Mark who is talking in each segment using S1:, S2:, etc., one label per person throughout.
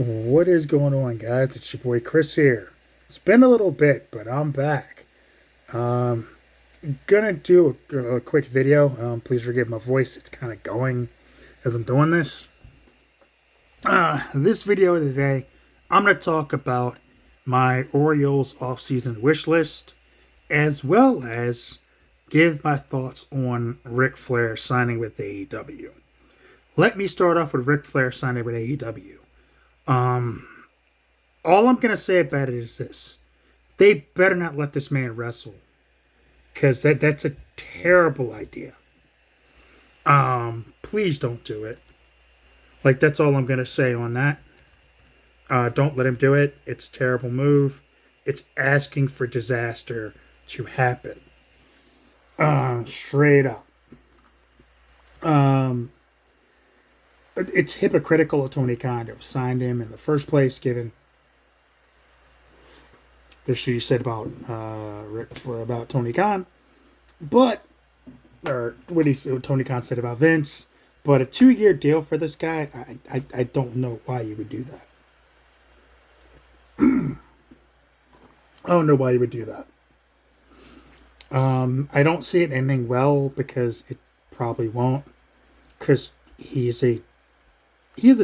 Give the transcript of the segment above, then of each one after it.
S1: What is going on, guys? It's your boy Chris here. It's been a little bit, but I'm back. Um, gonna do a quick video. Please forgive my voice. It's kind of going as I'm doing this. This video today, I'm gonna talk about my Orioles offseason wish list, as well as give my thoughts on Ric Flair signing with AEW. Let me start off with Ric Flair signing with AEW. All I'm going to say about it is this. They better not let this man wrestle. Because that's a terrible idea. Please don't do it. Like, that's all I'm going to say on that. Don't let him do it. It's a terrible move. It's asking for disaster to happen. Straight up. It's hypocritical of Tony Khan to have signed him in the first place, given the shit he said about about Tony Khan, or what Tony Khan said about Vince. But a 2-year deal for this guy, I don't know why you would do that. I don't know why you would do that. I don't see it ending well, because it probably won't. Because he is a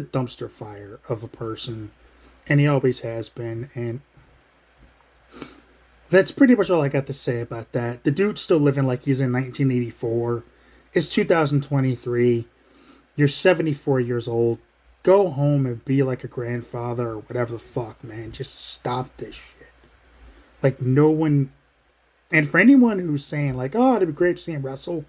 S1: dumpster fire of a person, and he always has been, and that's pretty much all I got to say about that. The dude's still living like he's in 1984. It's 2023. You're 74 years old. Go home and be like a grandfather or whatever the fuck, man. Just stop this shit. Like, no one... And for anyone who's saying, like, oh, it'd be great to see him wrestle,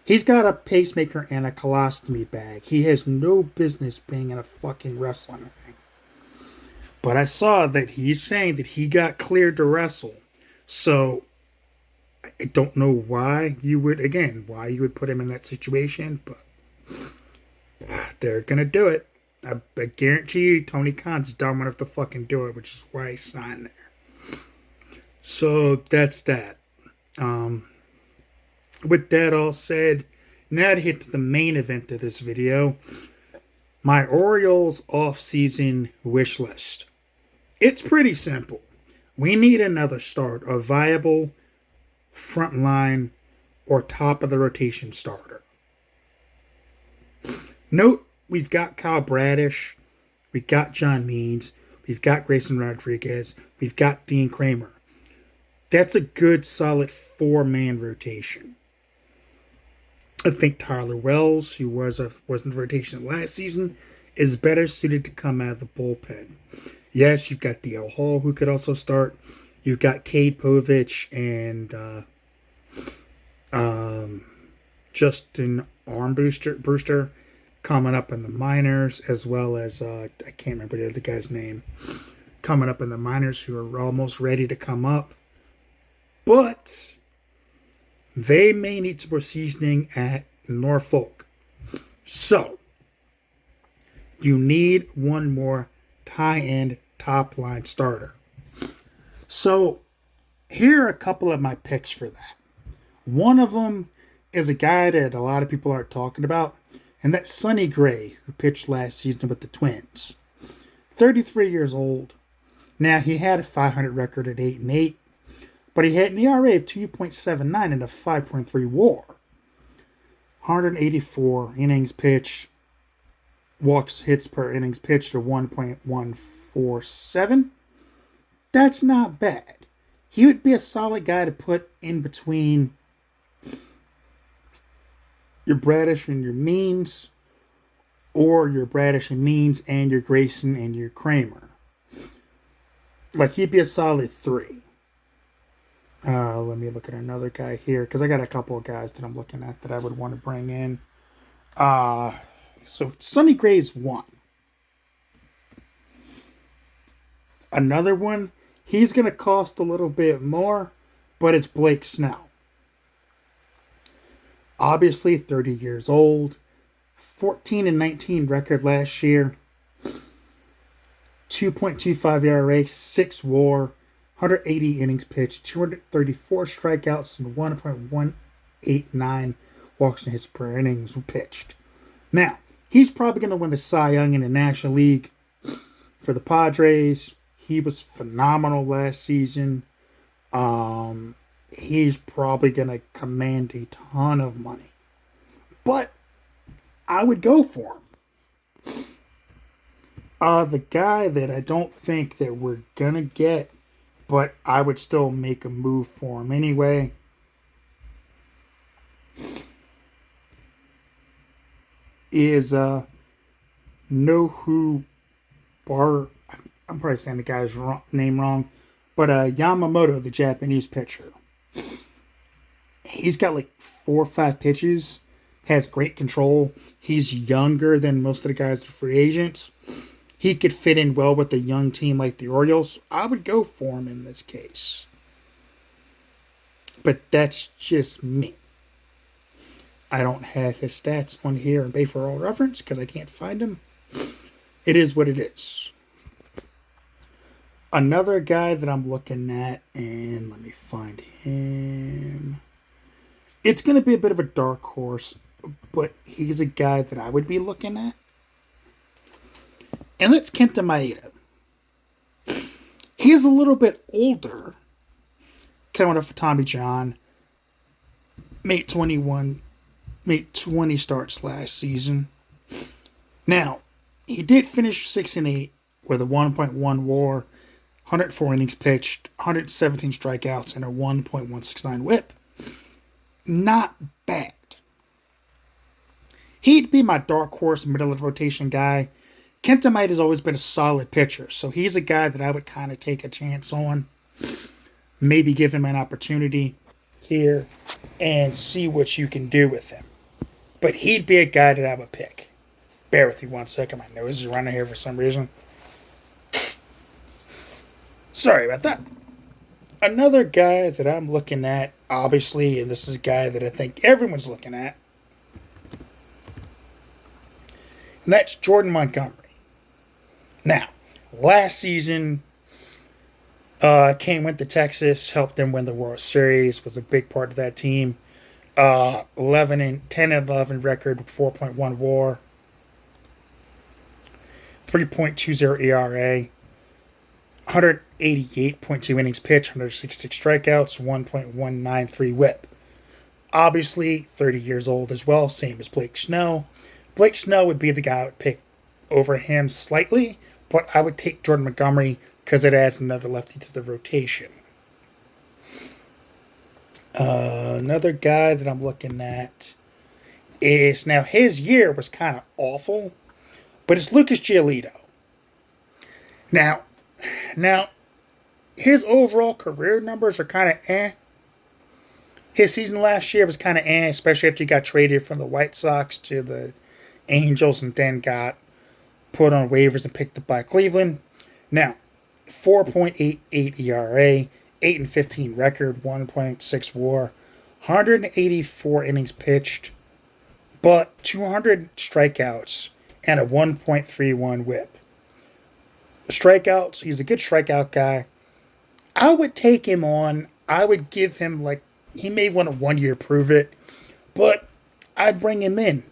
S1: he's got a pacemaker and a colostomy bag. He has no business being in a fucking wrestling ring. But I saw that he's saying that he got cleared to wrestle. So, I don't know why you would put him in that situation, but they're going to do it. I guarantee you Tony Khan's dumb enough to fucking do it, which is why he signed there. So, that's that. With that all said, now to hit to the main event of this video, my Orioles off-season wish list. It's pretty simple. We need another start, a viable frontline or top of the rotation starter. Note, we've got Kyle Bradish, we've got John Means, we've got Grayson Rodriguez, we've got Dean Kramer. That's a good, solid 4-man rotation. I think Tyler Wells, who was in the rotation last season, is better suited to come out of the bullpen. Yes, you've got D.L. Hall, who could also start. You've got Cade Povich and Justin Armbruster coming up in the minors, as well as, I can't remember the other guy's name, coming up in the minors, who are almost ready to come up. But they may need some more seasoning at Norfolk. So, you need one more high-end top-line starter. So, here are a couple of my picks for that. One of them is a guy that a lot of people aren't talking about, and that's Sonny Gray, who pitched last season with the Twins. 33 years old. Now, he had a .500 record at 8-8. But he had an ERA of 2.79 and a 5.3 WAR. 184 innings pitched. Walks, hits per innings pitched of 1.147. That's not bad. He would be a solid guy to put in between your Bradish and your Means, or your Bradish and Means and your Grayson and your Kramer. Like, he'd be a solid 3. Let me look at another guy here, because I got a couple of guys that I'm looking at that I would want to bring in. So Sonny Gray's one. Another one, he's going to cost a little bit more, but it's Blake Snell. Obviously, 30 years old, 14-19 record last year, 2.25 ERA, 6 WAR, 180 innings pitched, 234 strikeouts, and 1.189 walks and hits per innings pitched. Now, he's probably going to win the Cy Young in the National League for the Padres. He was phenomenal last season. He's probably going to command a ton of money. But I would go for him. The guy that I don't think that we're going to get, but I would still make a move for him anyway, is Nohu Bar. I'm probably saying the guy's name wrong, but Yamamoto, the Japanese pitcher. He's got like 4 or 5 pitches, has great control. He's younger than most of the guys that are free agents. He could fit in well with a young team like the Orioles. I would go for him in this case. But that's just me. I don't have his stats on here in Baseball Reference because I can't find them. It is what it is. Another guy that I'm looking at, and let me find him. It's going to be a bit of a dark horse, but he's a guy that I would be looking at. And that's Kenta Maeda. He's a little bit older. Coming up for Tommy John. Made 20 starts last season. Now, he did finish 6-8 with a 1.1 WAR, 104 innings pitched, 117 strikeouts, and a 1.169 whip. Not bad. He'd be my dark horse middle of the rotation guy. Kenta Maeda has always been a solid pitcher, so he's a guy that I would kind of take a chance on. Maybe give him an opportunity here and see what you can do with him. But he'd be a guy that I would pick. Bear with me 1 second. My nose is running here for some reason. Sorry about that. Another guy that I'm looking at, obviously, and this is a guy that I think everyone's looking at, and that's Jordan Montgomery. Now, last season, went to Texas, helped them win the World Series, was a big part of that team. 10-11 record, 4.1 WAR, 3.20 ERA, 188.2 innings pitched, 166 strikeouts, 1.193 whip. Obviously, 30 years old as well, same as Blake Snell. Blake Snell would be the guy I would pick over him slightly, but I would take Jordan Montgomery because it adds another lefty to the rotation. Another guy that I'm looking at is, now his year was kind of awful, but it's Lucas Giolito. Now, his overall career numbers are kind of eh. His season last year was kind of eh, especially after he got traded from the White Sox to the Angels and then got put on waivers and picked up by Cleveland. Now, 4.88 ERA, 8-15 record, 1.6 WAR, 184 innings pitched, but 200 strikeouts and a 1.31 whip. Strikeouts, he's a good strikeout guy. I would take him on. I would give him, he may want a 1 year prove it, but I'd bring him in.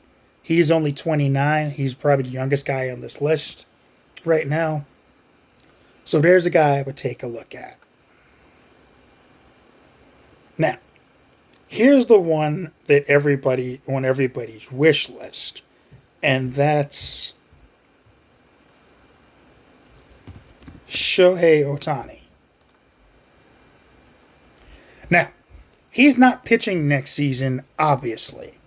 S1: He's only 29. He's probably the youngest guy on this list right now. So there's a guy I would take a look at. Now, here's the one that everybody on everybody's wish list, and that's Shohei Ohtani. Now, he's not pitching next season, obviously.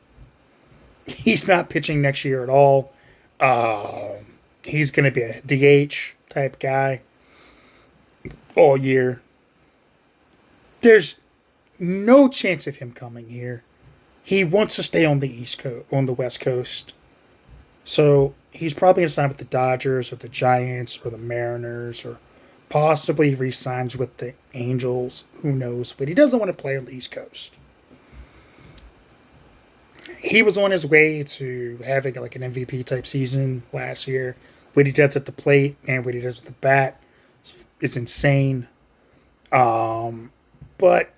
S1: He's not pitching next year at all. He's going to be a DH type guy all year. There's no chance of him coming here. He wants to stay on the East Coast, on the West Coast. So he's probably going to sign with the Dodgers or the Giants or the Mariners, or possibly re-signs with the Angels. Who knows? But he doesn't want to play on the East Coast. He was on his way to having an MVP type season last year. What he does at the plate and what he does with the bat is insane. But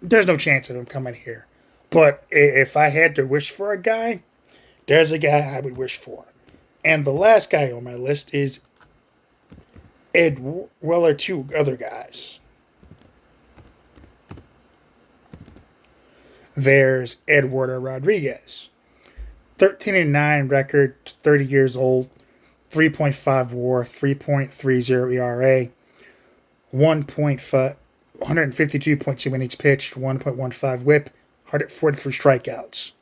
S1: there's no chance of him coming here. But if I had to wish for a guy, there's a guy I would wish for. And the last guy on my list is Two other guys. There's Eduardo Rodriguez, 13-9 record, 30 years old, 3.5 WAR, 3.30 ERA, 152.2 innings pitched, 1.15 WHIP, 143 strikeouts.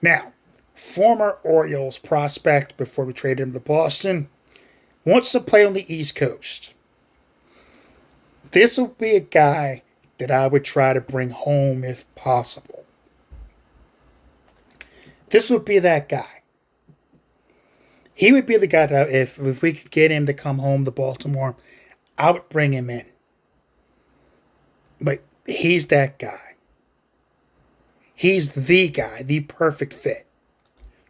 S1: Now, former Orioles prospect before we traded him to Boston, wants to play on the East Coast. This will be a guy that I would try to bring home if possible. This would be that guy. He would be the guy that if we could get him to come home to Baltimore, I would bring him in. But he's that guy. He's the guy, the perfect fit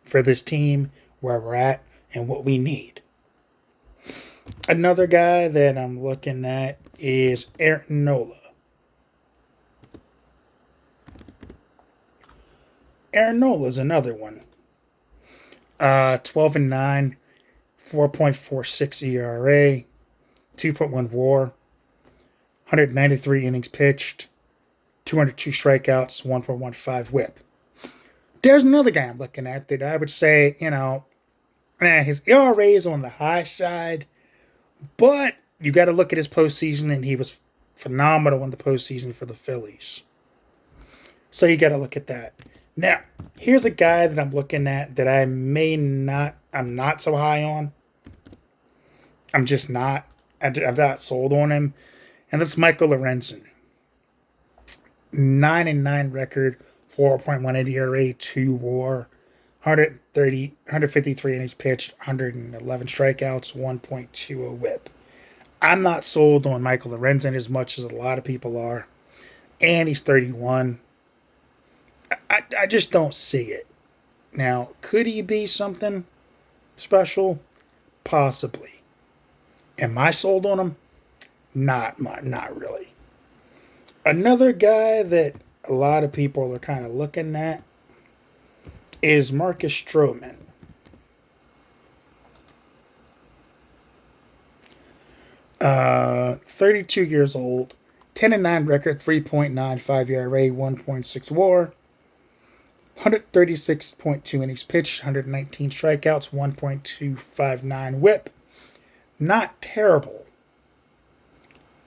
S1: for this team, where we're at, and what we need. Another guy that I'm looking at is Aaron Nola. Aaron Nola is another one. 12-9, 4.46 ERA, 2.1 WAR, 193 innings pitched, 202 strikeouts, 1.15 WHIP. There's another guy I'm looking at that I would say, his ERA is on the high side, but you got to look at his postseason, and he was phenomenal in the postseason for the Phillies. So you got to look at that. Now, here's a guy that I'm looking at that I'm not so high on. I'm just not. I'm not sold on him. And that's Michael Lorenzen. 9-9 record, 4.18 ERA, 2 WAR, 153 innings pitched, 111 strikeouts, 1.20 WHIP. I'm not sold on Michael Lorenzen as much as a lot of people are. And he's 31. I just don't see it. Now, could he be something special? Possibly. Am I sold on him? Not really. Another guy that a lot of people are kind of looking at is Marcus Stroman. Uh, 32 years old, 10-9 record, 3.95 ERA, 1.6 WAR, 136.2 innings pitched, 119 strikeouts, 1.259 WHIP. Not terrible,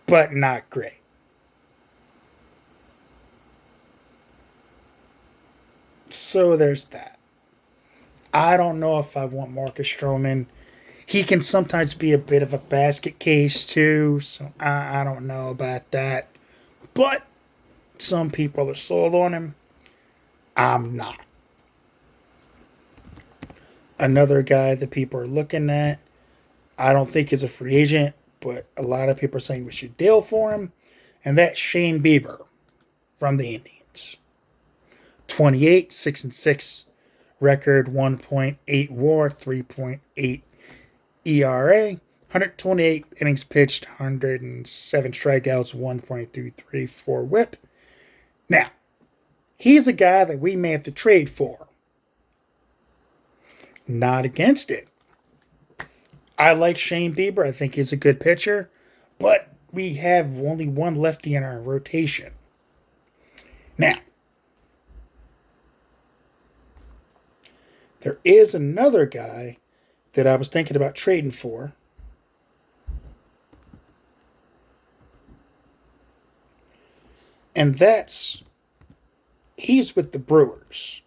S1: but not great. So there's that. I don't know if I want Marcus Stroman. He can sometimes be a bit of a basket case too, so I don't know about that. But some people are sold on him. I'm not. Another guy that people are looking at, I don't think is a free agent, but a lot of people are saying we should deal for him, and that's Shane Bieber from the Indians. 28, 6-6 record, 1.8 WAR, 3.8 ERA, 128 innings pitched, 107 strikeouts, 1.334 WHIP. Now, he's a guy that we may have to trade for. Not against it. I like Shane Bieber. I think he's a good pitcher, but we have only one lefty in our rotation. Now, there is another guy that I was thinking about trading for. And he's with the Brewers.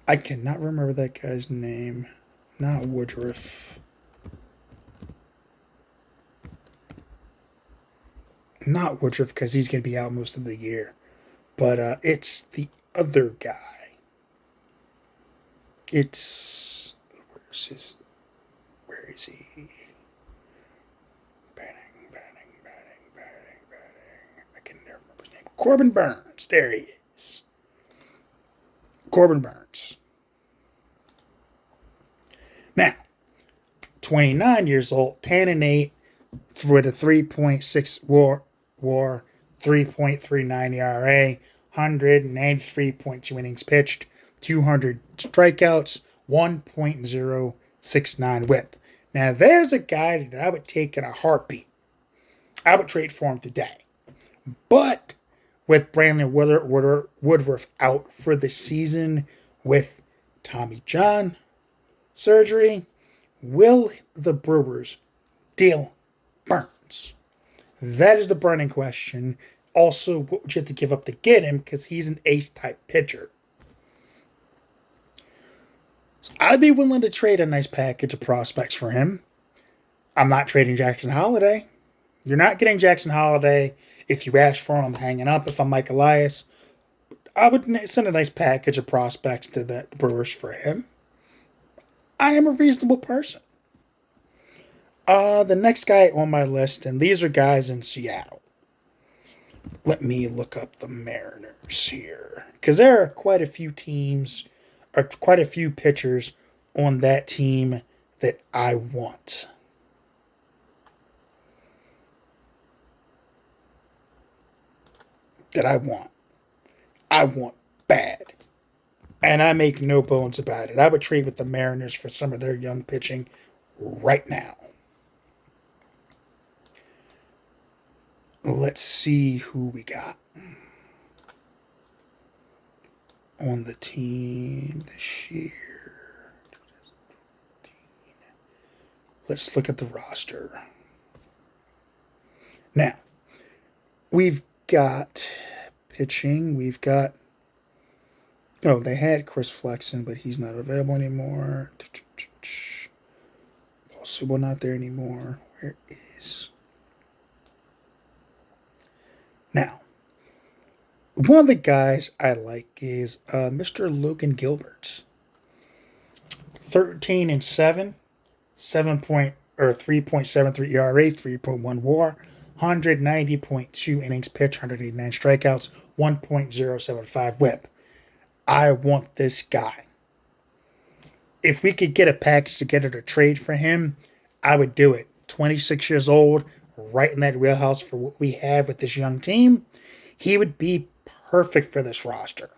S1: I cannot remember that guy's name. Not Woodruff. Not Woodruff, because he's going to be out most of the year. But it's the other guy. Where is he? Batting. I can never remember his name. Corbin Burns. There he is. Corbin Burns. Now, 29 years old, 10-8, with a 3.6 WAR, 3.39 ERA, 193.2 innings pitched, 200 strikeouts, 1.069 WHIP. Now, there's a guy that I would take in a heartbeat. I would trade for him today. But with Brandon Woodruff out for the season with Tommy John surgery, will the Brewers deal Burns? That is the burning question. Also, what would you have to give up to get him? Because he's an ace-type pitcher. So I'd be willing to trade a nice package of prospects for him. I'm not trading Jackson Holliday. You're not getting Jackson Holliday if you ask for him. I'm hanging up if I'm Mike Elias. I would send a nice package of prospects to the Brewers for him. I am a reasonable person. The next guy on my list, and these are guys in Seattle. Let me look up the Mariners here. Because there are quite a few teams, or quite a few pitchers on that team that I want. I want bad. And I make no bones about it. I would trade with the Mariners for some of their young pitching right now. Let's see who we got on the team this year. Let's look at the roster. Now, we've got pitching. They had Chris Flexen, but he's not available anymore. Paul Subban not there anymore. Where is... Now, one of the guys I like is Mr. Logan Gilbert. 13-7, 3.73 ERA, 3.1 WAR, 190.2 innings pitched, 189 strikeouts, 1.075 WHIP. I want this guy. If we could get a package together to trade for him, I would do it. 26 years old, right in that wheelhouse for what we have with this young team. He would be perfect for this roster.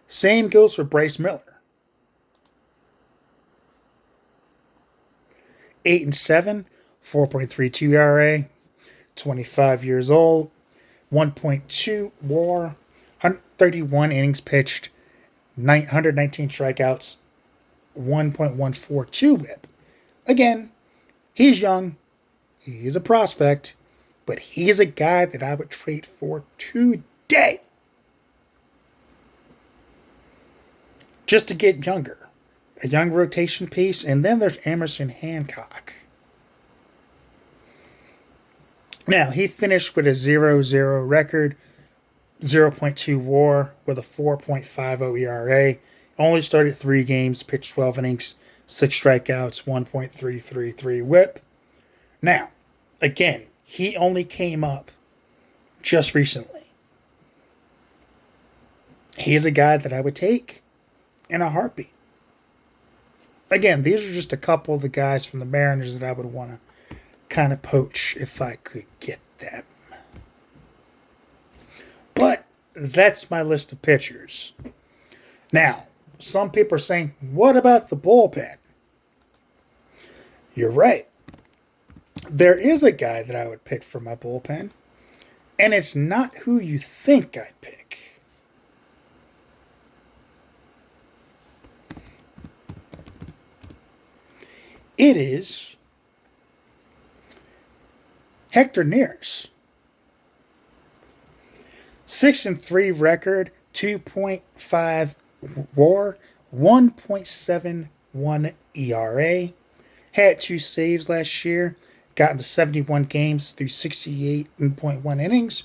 S1: Same goes for Bryce Miller. 8-7, 4.32 ERA, 25 years old, 1.2 WAR, 131 innings pitched, 119 strikeouts, 1.142 WHIP. Again, he's young, he's a prospect, but he's a guy that I would trade for today. Just to get younger. A young rotation piece, and then there's Emerson Hancock. Now, he finished with a 0-0 record, 0.2 WAR with a 4.50 ERA. Only started 3 games, pitched 12 innings, 6 strikeouts, 1.333 WHIP. Now, again, he only came up just recently. He's a guy that I would take in a heartbeat. Again, these are just a couple of the guys from the Mariners that I would want to kind of poach if I could get them. But that's my list of pitchers. Now, some people are saying, what about the bullpen? You're right. There is a guy that I would pick for my bullpen, and it's not who you think I'd pick. It is Hector Neris. 6-3 record, 2.5 WAR, 1.71 ERA. Had 2 saves last year. Got into 71 games through 68.1 innings.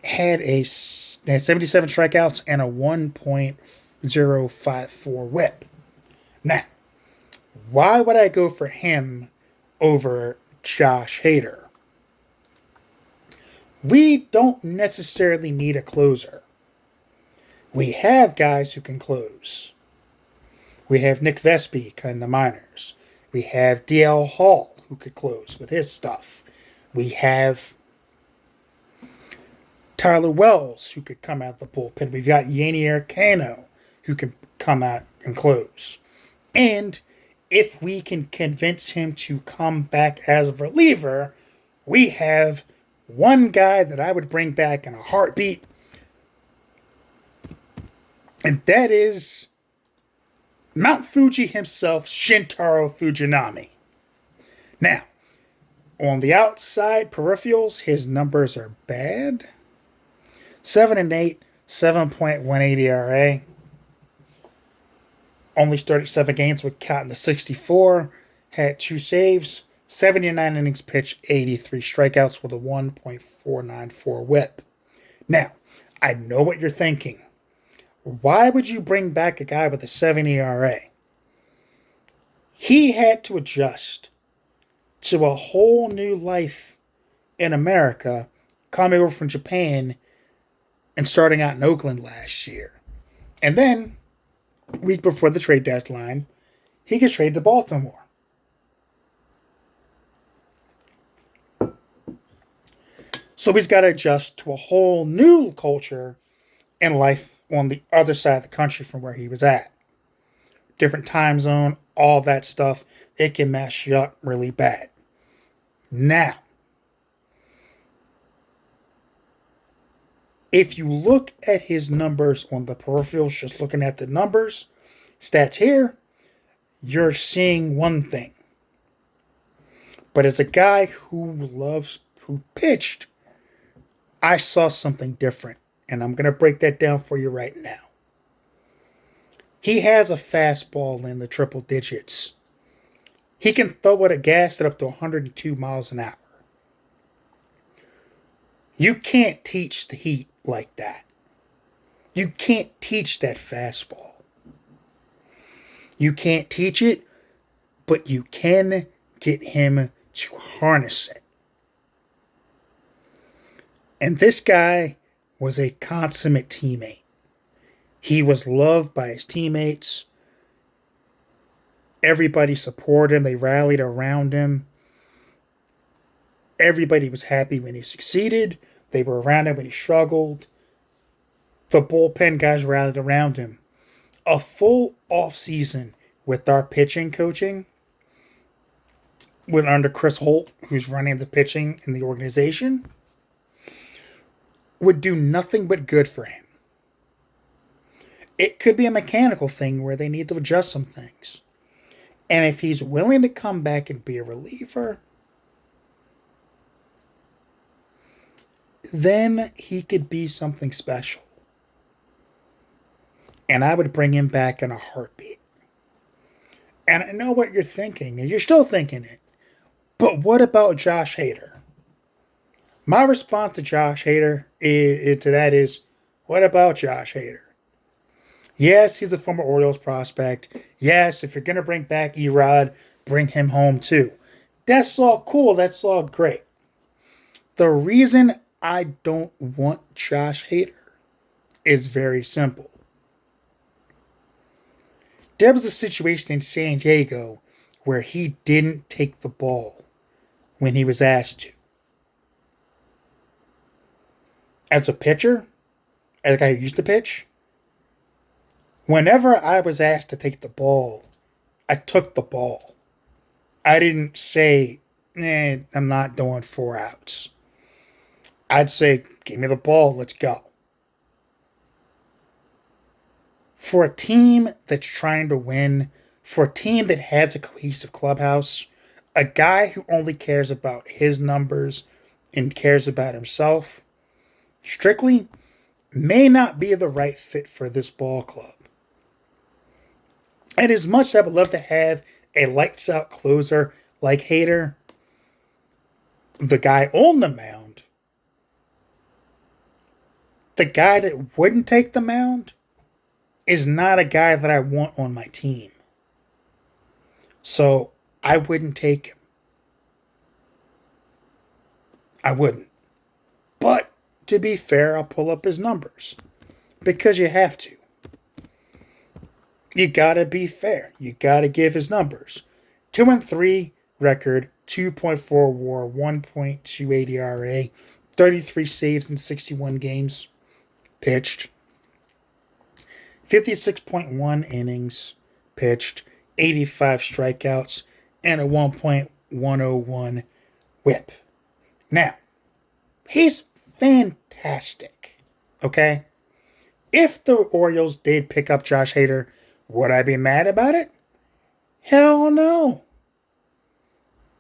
S1: Had 77 strikeouts and a 1.054 WHIP. Now, why would I go for him over Josh Hader? We don't necessarily need a closer. We have guys who can close. We have Nick Vespi in the minors. We have DL Hall who could close with his stuff. We have Tyler Wells who could come out of the bullpen. We've got Yanier Cano who can come out and close. And if we can convince him to come back as a reliever, we have one guy that I would bring back in a heartbeat, and that is Mount Fuji himself, Shintaro Fujinami. Now, on the outside peripherals, his numbers are bad. 7-8, 7.18 ERA. Only started 7 games with counting the 64. Had 2 saves, 79 innings pitched, 83 strikeouts with a 1.494 whip. Now, I know what you're thinking. Why would you bring back a guy with a 7 ERA? He had to adjust to a whole new life in America, coming over from Japan and starting out in Oakland last year. And then, a week before the trade deadline, he gets traded to Baltimore. So he's got to adjust to a whole new culture and life on the other side of the country from where he was at. Different time zone, all that stuff. It can mess you up really bad. Now, if you look at his numbers on the peripherals, just looking at the numbers, stats here, you're seeing one thing. But as a guy who pitched, I saw something different. And I'm going to break that down for you right now. He has a fastball in the triple digits. He can throw it at gas at up to 102 miles an hour. You can't teach the heat like that. You can't teach that fastball. You can't teach it, but you can get him to harness it. And this guy was a consummate teammate. He was loved by his teammates. Everybody supported him. They rallied around him. Everybody was happy when he succeeded. They were around him when he struggled. The bullpen guys rallied around him. A full offseason with our pitching coaching, under Chris Holt, who's running the pitching in the organization, would do nothing but good for him. It could be a mechanical thing where they need to adjust some things. And if he's willing to come back and be a reliever, then he could be something special. And I would bring him back in a heartbeat. And I know what you're thinking, and you're still thinking it. But what about Josh Hader? My response to Josh Hader is, what about Josh Hader? Yes, he's a former Orioles prospect. Yes, if you're going to bring back Erod, bring him home too. That's all cool. That's all great. The reason I don't want Josh Hader is very simple. There was a situation in San Diego where he didn't take the ball when he was asked to. As a pitcher, as a guy who used to pitch, whenever I was asked to take the ball, I took the ball. I didn't say, I'm not doing 4 outs. I'd say, give me the ball, let's go. For a team that's trying to win, for a team that has a cohesive clubhouse, a guy who only cares about his numbers and cares about himself, strictly, may not be the right fit for this ball club. And as much as I would love to have a lights-out closer like Hader, the guy on the mound, the guy that wouldn't take the mound is not a guy that I want on my team. So I wouldn't take him. I wouldn't. But to be fair, I'll pull up his numbers. Because you have to. You gotta be fair. You gotta give his numbers. 2-3 record, 2.4 WAR, 1.28 ERA, 33 saves in 61 games pitched, 56.1 innings pitched, 85 strikeouts, and a 1.101 whip. Now, he's fantastic. Okay? If the Orioles did pick up Josh Hader, would I be mad about it? Hell no.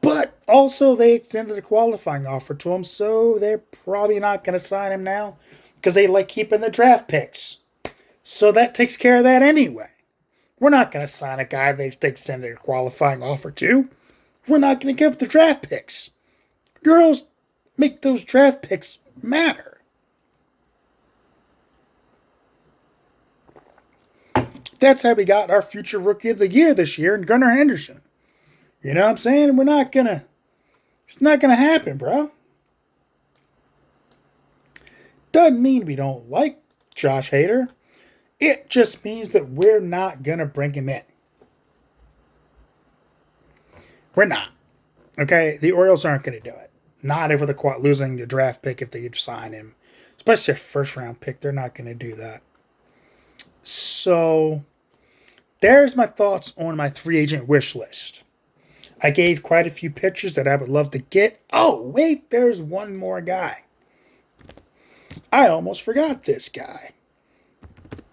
S1: But also, they extended a qualifying offer to him, so they're probably not going to sign him now because they like keeping the draft picks. So that takes care of that anyway. We're not going to sign a guy they extended a qualifying offer to. We're not going to give the draft picks. Girls make those draft picks matter. That's how we got our future Rookie of the Year this year in Gunnar Henderson. You know what I'm saying? It's not gonna happen, bro. Doesn't mean we don't like Josh Hader. It just means that we're not gonna bring him in. We're not. Okay? The Orioles aren't gonna do it. Not if they're losing the draft pick if they sign him. Especially a first round pick. They're not gonna do that. So there's my thoughts on my free agent wish list. I gave quite a few pitchers that I would love to get. Oh, wait, there's one more guy. I almost forgot this guy.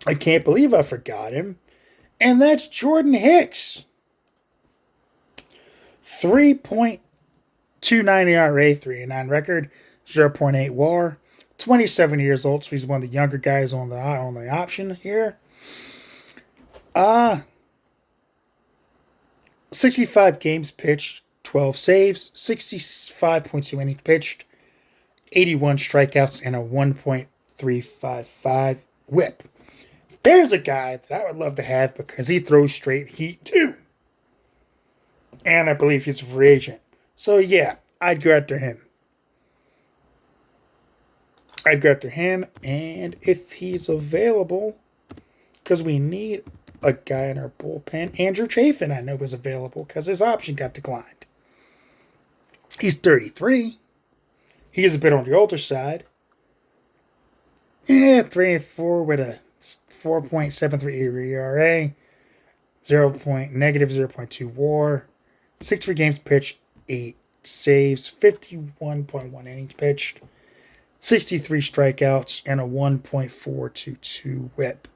S1: I can't believe I forgot him. And that's Jordan Hicks. 3.29 ERA, 3.9 record, 0.8 WAR. 27 years old, so he's one of the younger guys on the option here. 65 games pitched, 12 saves, 65.2 innings pitched, 81 strikeouts, and a 1.355 whip. There's a guy that I would love to have because he throws straight heat too. And I believe he's a free agent. So yeah, I'd go after him. And if he's available, because we need a guy in our bullpen. Andrew Chafin, I know, was available because his option got declined. He's 33. He is a bit on the older side. 3-4 with a 4.73 ERA, negative 0.2 WAR, 63 games pitched, 8 saves, 51.1 innings pitched, 63 strikeouts, and a 1.422 whip.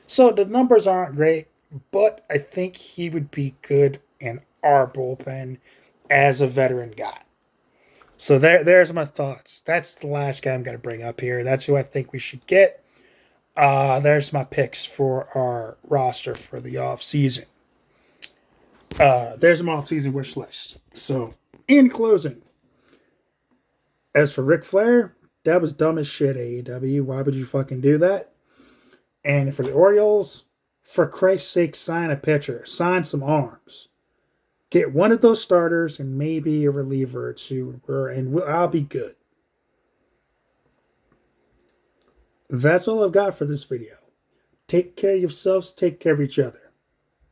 S1: So the numbers aren't great, but I think he would be good in our bullpen as a veteran guy. So there's my thoughts. That's the last guy I'm going to bring up here. That's who I think we should get. There's my picks for our roster for the offseason. There's my offseason wish list. So, in closing, as for Ric Flair, that was dumb as shit, AEW. Why would you fucking do that? And for the Orioles, for Christ's sake, sign a pitcher. Sign some arms. Get one of those starters and maybe a reliever or two, and I'll be good. That's all I've got for this video. Take care of yourselves. Take care of each other.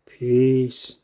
S1: Peace.